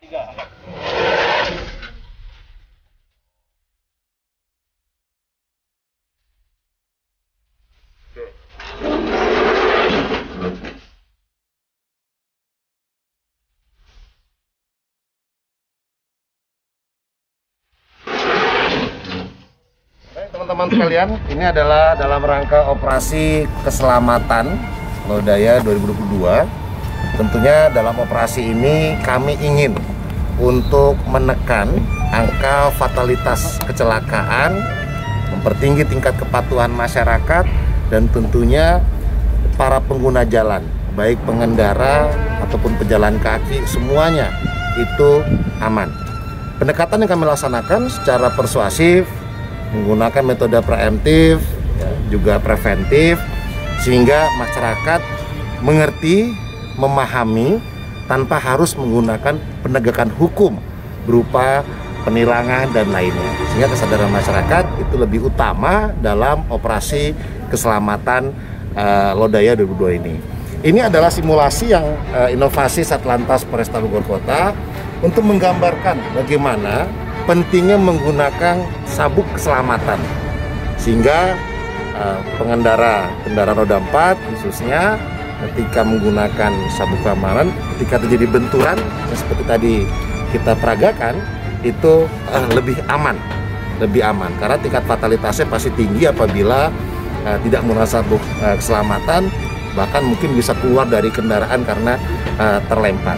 Teman-teman sekalian, ini adalah dalam rangka operasi keselamatan Lodaya 2022. Tentunya dalam operasi ini kami ingin untuk menekan angka fatalitas kecelakaan, mempertinggi tingkat kepatuhan masyarakat, dan tentunya para pengguna jalan, baik pengendara ataupun pejalan kaki, semuanya itu aman. Pendekatan yang kami laksanakan secara persuasif, menggunakan metode preemptif, juga preventif, sehingga masyarakat mengerti, memahami, tanpa harus menggunakan penegakan hukum berupa penilangan dan lainnya. Sehingga kesadaran masyarakat itu lebih utama dalam operasi keselamatan Lodaya 2022 ini. Ini adalah simulasi yang inovasi Satlantas Polresta Bogor Kota untuk menggambarkan bagaimana pentingnya menggunakan sabuk keselamatan, sehingga pengendara kendaraan roda 4 khususnya ketika menggunakan sabuk keamanan, ketika terjadi benturan seperti tadi kita peragakan, itu lebih aman karena tingkat fatalitasnya pasti tinggi apabila tidak menggunakan sabuk keselamatan, bahkan mungkin bisa keluar dari kendaraan karena terlempar.